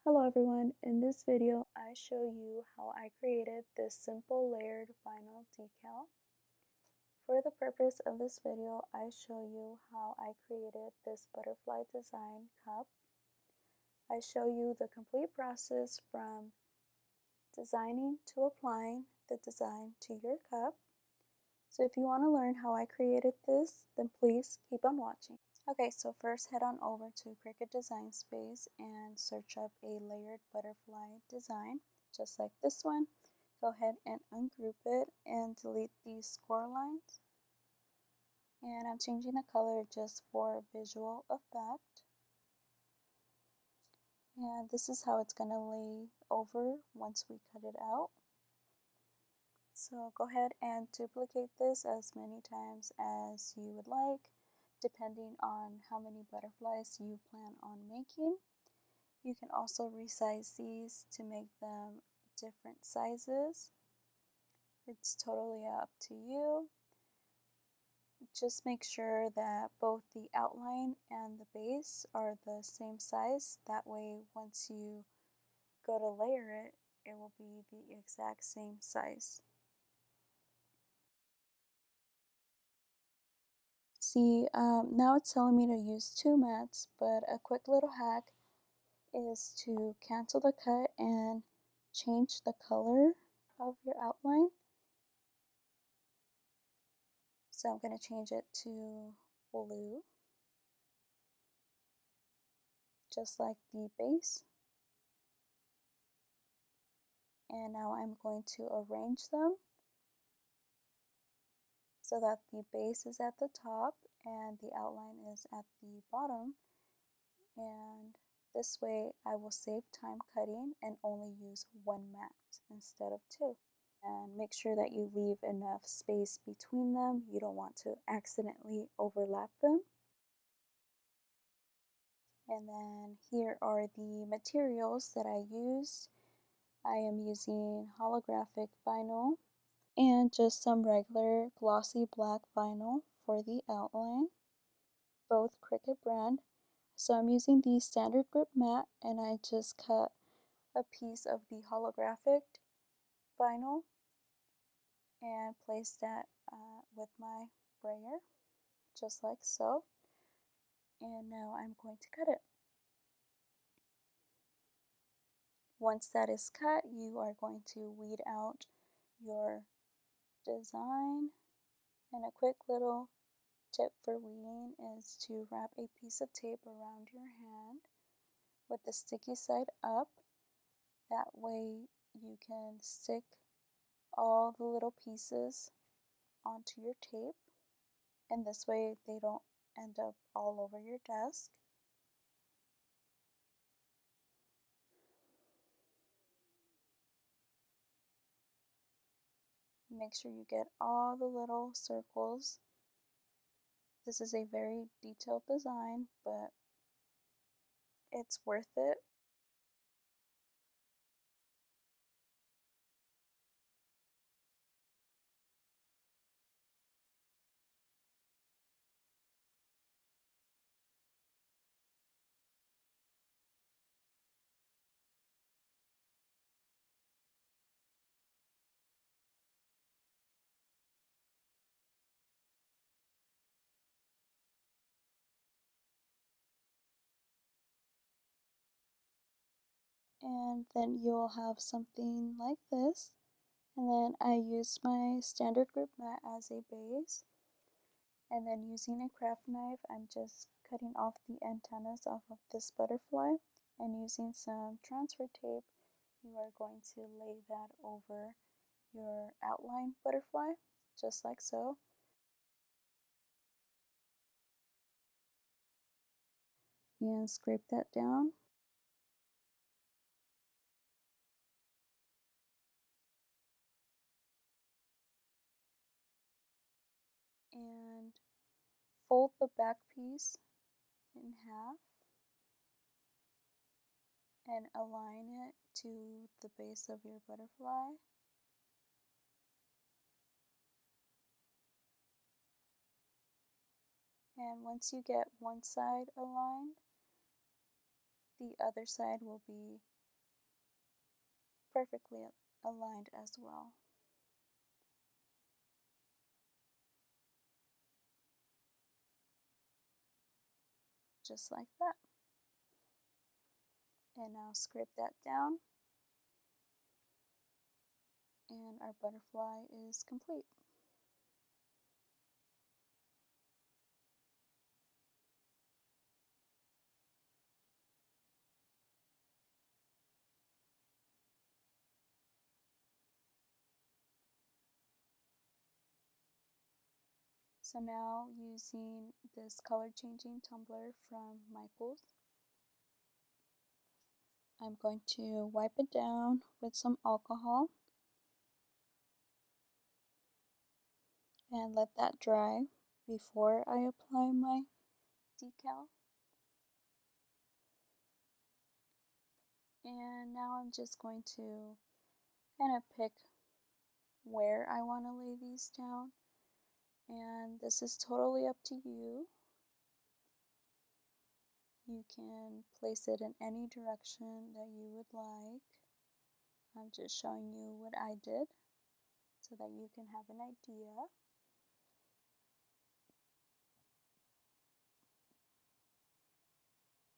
Hello everyone, in this video I show you how I created this simple layered vinyl decal. For the purpose of this video, I show you how I created this butterfly design cup. I show you the complete process from designing to applying the design to your cup. So if you want to learn how I created this, then please keep on watching. Okay, so first head on over to Cricut Design Space and search up a layered butterfly design, just like this one. Go ahead and ungroup it and delete these score lines. And I'm changing the color just for visual effect. And this is how it's going to lay over once we cut it out. So go ahead and duplicate this as many times as you would like, depending on how many butterflies you plan on making. You can also resize these to make them different sizes. It's totally up to you. Just make sure that both the outline and the base are the same size. That way, once you go to layer it, it will be the exact same size. See, now it's telling me to use 2 mats, but a quick little hack is to cancel the cut and change the color of your outline. So I'm going to change it to blue, just like the base. And now I'm going to arrange them so that the base is at the top and the outline is at the bottom. And this way I will save time cutting and only use 1 mat instead of 2. And make sure that you leave enough space between them. You don't want to accidentally overlap them. And then here are the materials that I used. I am using holographic vinyl and just some regular glossy black vinyl for the outline, both Cricut brand. So I'm using the standard grip mat and I just cut a piece of the holographic vinyl and placed that with my brayer, just like so. And now I'm going to cut it. Once that is cut, you are going to weed out your design. And a quick little tip for weeding is to wrap a piece of tape around your hand with the sticky side up. That way you can stick all the little pieces onto your tape, and this way they don't end up all over your desk. Make sure you get all the little circles. This is a very detailed design, but it's worth it. And then you'll have something like this. And then I used my standard grip mat as a base. And then using a craft knife, I'm just cutting off the antennas off of this butterfly. And using some transfer tape, you are going to lay that over your outline butterfly, just like so. And scrape that down. And fold the back piece in half and align it to the base of your butterfly. And once you get one side aligned, the other side will be perfectly aligned as well. Just like that. And now scrape that down, and our butterfly is complete. So now, using this color changing tumbler from Michaels, I'm going to wipe it down with some alcohol and let that dry before I apply my decal. And now I'm just going to kind of pick where I want to lay these down, and this is totally up to you. You can place it in any direction that you would like. I'm just showing you what I did so that you can have an idea.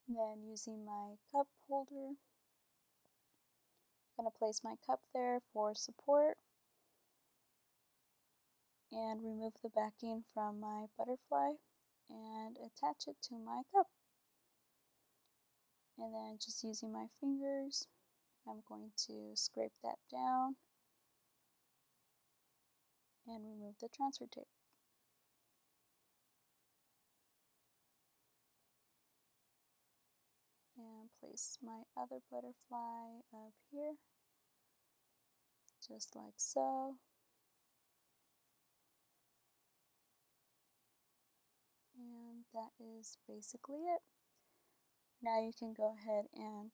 Then, using my cup holder, I'm going to place my cup there for support and remove the backing from my butterfly and attach it to my cup. And then, just using my fingers, I'm going to scrape that down and remove the transfer tape. And place my other butterfly up here, just like so. And that is basically it. Now you can go ahead and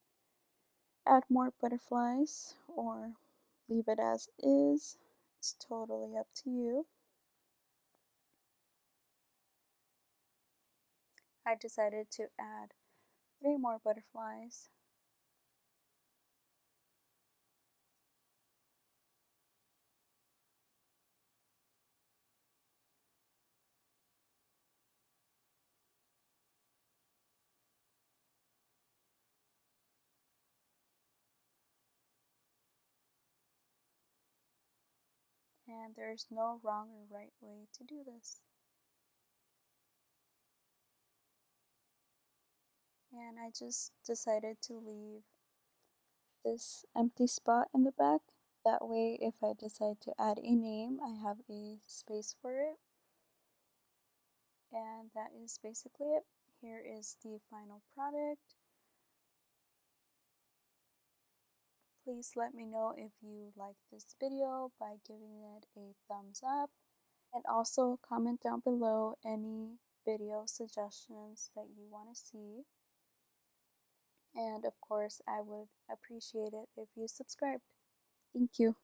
add more butterflies or leave it as is. It's totally up to you. I decided to add 3 more butterflies. And there's no wrong or right way to do this. And I just decided to leave this empty spot in the back. That way, if I decide to add a name, I have a space for it. And that is basically it. Here is the final product. Please let me know if you like this video by giving it a thumbs up, and also comment down below any video suggestions that you want to see. And of course, I would appreciate it if you subscribed. Thank you.